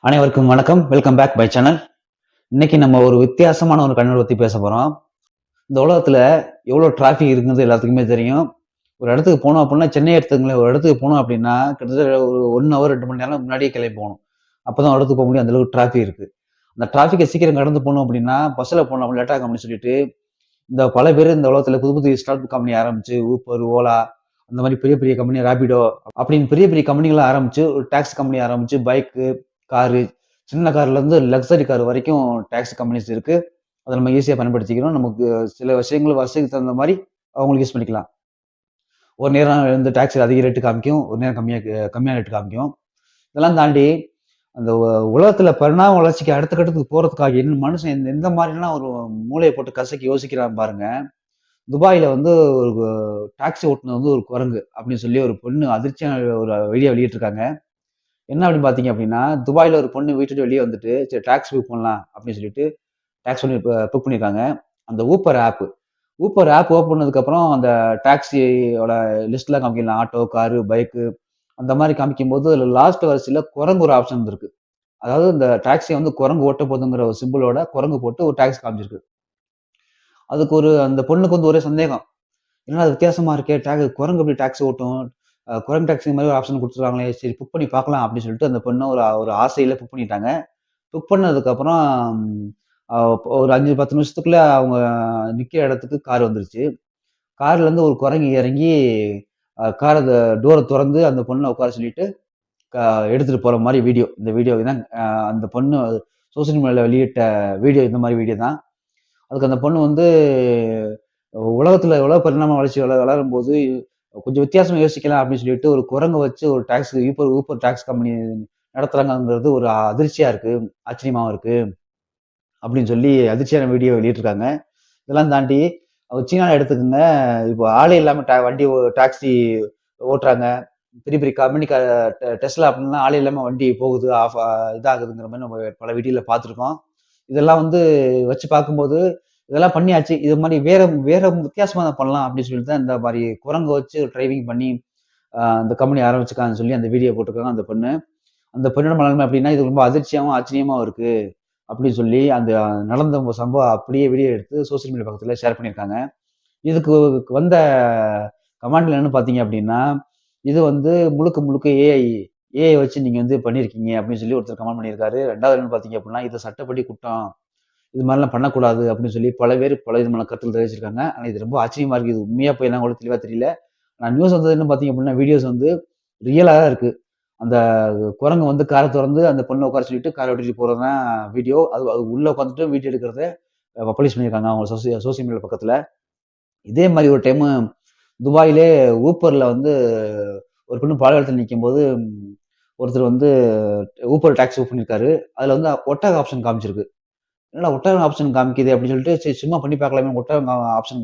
அனைவருக்கும் வணக்கம். Welcome back by channel. இன்னைக்கு நம்ம ஒரு வித்தியாசமான ஒரு கண்ணோட்டத்தை பத்தி பேச போறோம். இந்த உலகத்துல எவ்வளவு டிராபிக் இருக்குங்கிறது எல்லாத்துக்குமே தெரியும். ஒரு இடத்துக்கு போனோம் அப்படின்னா, சென்னை எடுத்துக்கங்களேன், ஒரு இடத்துக்கு போனோம் அப்படின்னா கிட்டத்தட்ட ஒரு 1 ஹவர் 2 மணி நேரம் முன்னாடியே கிளம்பி போகணும். அப்பதான் ஒரு இடத்துக்கு போக முடியும். அந்த அளவுக்கு டிராபிக் இருக்கு. அந்த டிராபிக்கை சீக்கிரம் கடந்து போகணும் அப்படின்னா பஸ்ல போனோம் லேட் ஆகும் அப்படின்னு சொல்லிட்டு இந்த பல பேர் இந்த உலகத்துல புது புது ஸ்டார்ட் கம்பெனி ஆரம்பிச்சு ஊப்பர், ஓலா அந்த மாதிரி பெரிய பெரிய கம்பெனி, ராபிடோ அப்படின்னு பெரிய பெரிய கம்பெனிகளை ஆரம்பிச்சு ஒரு டாக்ஸி கம்பெனி ஆரம்பிச்சு பைக்கு, காரு, சின்ன கார்ல இருந்து லக்ஸரி கார் வரைக்கும் டாக்ஸி கம்பெனிஸ் இருக்கு. அதை நம்ம ஈஸியா பயன்படுத்திக்கிறோம். நமக்கு சில விஷயங்கள் வசதிக்கு தகுந்த மாதிரி அவங்களுக்கு யூஸ் பண்ணிக்கலாம். ஒரு நேரம் வந்து டாக்ஸி அதிக ரேட்டு காமிக்கும், ஒரு நேரம் கம்மியான ரேட்டு காமிக்கும். இதெல்லாம் தாண்டி அந்த உலகத்துல பரிணாம வளர்ச்சிக்கு அடுத்த கட்டத்துக்கு போறதுக்காக என்ன மனுஷன் எந்த மாதிரிலாம் ஒரு மூளையை போட்டு கசக்கி யோசிக்கிறான் பாருங்க. துபாயில வந்து ஒரு டாக்ஸி ஓட்டுனது வந்து ஒரு குரங்கு அப்படின்னு சொல்லி ஒரு பொண்ணு அதிர்ச்சியான ஒரு வீடியோ வெளியிட்டிருக்காங்க. என்ன அப்படின்னு பார்த்தீங்க அப்படின்னா, துபாய்ல ஒரு பொண்ணு வீட்ட விட்டு வெளிய வந்துட்டு, சரி டாக்ஸி புக் பண்ணலாம் அப்படின்னு சொல்லிட்டு, டாக்ஸி பண்ணி புக் பண்ணியிருக்காங்க. அந்த ஊப்பர் ஆப். ஊப்பர் ஆப் ஓப்பன் பண்ணதுக்கப்புறம் அந்த டாக்ஸியோட லிஸ்ட்லாம் காமிக்கலாம். ஆட்டோ, காரு, பைக்கு அந்த மாரி காமிக்கும்போது, அதில லாஸ்ட் வரிசையில குரங்கு ஒரு ஆப்ஷன் இருந்திருக்கு. அதாவது இந்த டாக்ஸிய வந்து குரங்கு ஓட்ட போதுங்கிற ஒரு சிம்பலோட குரங்கு போட்டு ஒரு டாக்ஸி காமிச்சிருக்கு. அதுக்கு அந்த பொண்ணுக்கு வந்து ஒரே சந்தேகம். என்னடா இது வித்தியாசமா இருக்கே! குரங்கு எப்படி டாக்ஸி ஓட்டும்? குரங்கு டாக்ஸி மாரி ஒரு ஆப்ஷன் குடுத்துருக்காங்களே! சரி புக் பண்ணி பார்க்கலாம் அப்படின்னு சொல்லிட்டு அந்த பொண்ண ஒரு ஒரு ஆசையில புக் பண்ணிட்டாங்க. புக் பண்ணதுக்கப்புறம் அ ஒரு 5, 10 நிமிஷத்துக்குள்ள அவங்க நிக்கிற இடத்துக்கு கார் வந்துருச்சு. கார்லருந்து ஒரு குரங்கு இறங்கி கார டோர தொறந்து அந்த பொண்ண உட்கார சொல்லிட்டு, க எடுத்துட்டு போற மாரி வீடியோ. இந்த வீடியோ தான் அந்த பொண்ணு சோசியல் மீடியால வெளியிட்ட வீடியோ இந்த மாரி வீடியோ தான். அதுக்கு அந்த பொண்ணு வந்து உலகத்துல உலக பரிணாம வளர்ச்சி வளரும்போது கொஞ்சம் வித்தியாசமா யோசிக்கலாம் அப்படின்னு சொல்லிட்டு ஒரு குரங்க வச்சு ஒரு டாக்ஸி ஊப்பர் ஊப்பர் டாக்ஸி கம்பெனி நடத்துறாங்கங்கிறது ஒரு அதிர்ச்சியா இருக்கு, ஆச்சரியமாவும் இருக்கு அப்படின்னு சொல்லி அதிர்ச்சியான வீடியோ வெளியிட்டிருக்காங்க. இதெல்லாம் தாண்டி சீனால எடுத்துக்கங்க, இப்போ ஆளே இல்லாம வண்டி டாக்ஸி ஓட்டுறாங்க. பெரிய பெரிய கம்பெனி டெஸ்லா அப்படின்னா ஆளே இல்லாம வண்டி போகுது, ஆஃப் இதாகுதுங்கிற மாதிரி நம்ம பல வீடியோல பார்த்துருக்கோம். இதெல்லாம் வந்து வச்சு பார்க்கும்போது இதெல்லாம் பண்ணியாச்சு. இது மாரி வேற வேற வித்தியாசமா பண்ணலாம் அப்படின்னு சொல்லிட்டு தான் இந்த மாரி குரங்க வச்சு டிரைவிங் பண்ணி அந்த கம்பெனி ஆரம்பிச்சிருக்காங்கன்னு சொல்லி அந்த வீடியோ போட்டிருக்காங்க அந்த பொண்ணு. அந்த பொண்ணோட மனநிலைமை எப்படின்னா, இது ரொம்ப அதிர்ச்சியாவும், ஆச்சரியமாவும் இருக்கு. அப்படின்னு சொல்லி அந்த நடந்த சம்பவம் அப்படியே வீடியோ எடுத்து சோசியல் மீடியா பக்கத்துல ஷேர் பண்ணியிருக்காங்க. இதுக்கு வந்த கமெண்ட்ல என்னன்னு பார்த்தீங்க அப்படின்னா, இது வந்து முழுக்க முழுக்க ஏஐ வச்சு நீங்க வந்து பண்ணியிருக்கீங்க அப்படின்னு சொல்லி ஒருத்தர் கமெண்ட் பண்ணியிருக்காரு. 2வது என்னன்னு பார்த்தீங்க அப்படின்னா, இது சட்டப்படி குற்றம். இது மாதிரிலாம் பண்ணக்கூடாது அப்படின்னு சொல்லி பல பேர் பல விதமான கருத்துக்கள் தெரிவிச்சிருக்காங்க. ஆனா இது ரொம்ப ஆச்சரியமா இருக்கு. இது உண்மையா பொய்யான்னு கூட தெளிவா தெரியல. ஆனா நியூஸ் வந்தது என்ன பார்த்தீங்க அப்படின்னா, வீடியோஸ் வந்து ரியலா தான் இருக்கு. அந்த குரங்கு வந்து கார தொறந்து அந்த பொண்ண உட்கார சொல்லிட்டு கார ஓட்டிட்டு போறது தான் வீடியோ. அது அது உள்ள உட்காந்துட்டு வீடியோ எடுக்கிறத பப்ளிஷ் பண்ணியிருக்காங்க அவங்க சோசியல் மீடியா பக்கத்துல. இதே மாரி ஒரு டைமு துபாயிலே ஊப்பர்ல வந்து ஒரு பொண்ணு பாலைவனத்துல நிக்கும்போது, ஒருத்தர் வந்து ஊப்பர் டாக்ஸி புக் பண்ணியிருக்காரு. அதுல வந்து ஒட்டக ஆப்ஷன் காமிச்சிருக்கு. என்னடா ஒட்டகம் ஆப்ஷன் காமிக்குது அப்படின்னு சொல்லிட்டு, சரி சும்மா பண்ணி பார்க்கலாமே ஒட்டகம் ஆப்ஷன்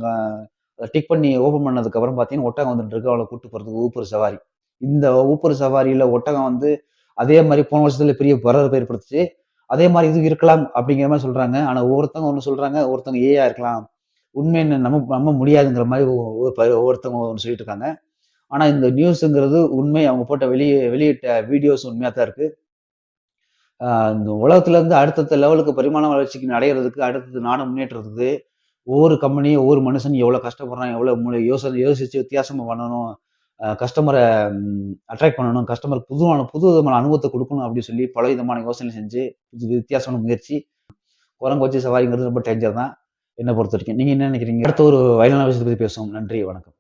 டிக் பண்ணி ஓப்பன் பண்ணதுக்கப்புறம் பார்த்தீங்கன்னா, ஒட்டகம் வந்துட்டு இருக்கு. அவள கூட்டு போறதுக்கு ஊப்பர் சவாரி. இந்த ஊப்பர் சவாரியில ஒட்டகம் வந்து அதே மாரி போன வருஷத்துல பெரிய பரபரப்ப ஏற்படுத்துச்சு. அதே மாரி இது இருக்கலாம் அப்படிங்கிற மாரி சொல்றாங்க. ஆனா ஒவ்வொருத்தவங்க ஒண்ணு சொல்றாங்க, ஒருத்தவங்க ஏஐயா இருக்கலாம். உண்மைன்னு நம்ப நம்ப முடியாதுங்கிற மாரி ஒவ்வொருத்தவங்க ஒண்ணு சொல்லிட்டு இருக்காங்க. ஆனா இந்த நியூஸ்ங்கிறது உண்மை. அவங்க போட்ட வெளியிட்ட வீடியோஸ் உண்மையா தான் இருக்கு. இந்த உலகத்துல இருந்து அடுத்தடுத்த லெவலுக்கு பரிமாண வளர்ச்சிக்கு அடையறதுக்கு, அடுத்தது நாடு முன்னேற்றத்துக்கு, ஒவ்வொரு கம்பெனி, ஒவ்வொரு மனுஷன் எவ்வளோ கஷ்டப்படுறான், எவ்வளோ யோசிச்சு வித்தியாசமா பண்ணணும். கஸ்டமர அட்ராக்ட் பண்ணணும். கஸ்டமருக்கு புது விதமான அனுபவத்த குடுக்கணும் அப்படின்னு சொல்லி பலவிதமான யோசனை செஞ்சு, வித்தியாசமான முயற்சி. குரங்கு வச்சு சவாரிங்கிறது ரொம்ப டேஞ்சர் தான். என்ன பொறுத்தவரைக்கும். நீங்க என்ன நினைக்கிறீங்க? அடுத்த ஒரு வயலான விஷயத்த பத்தி பேசுவோம். நன்றி, வணக்கம்.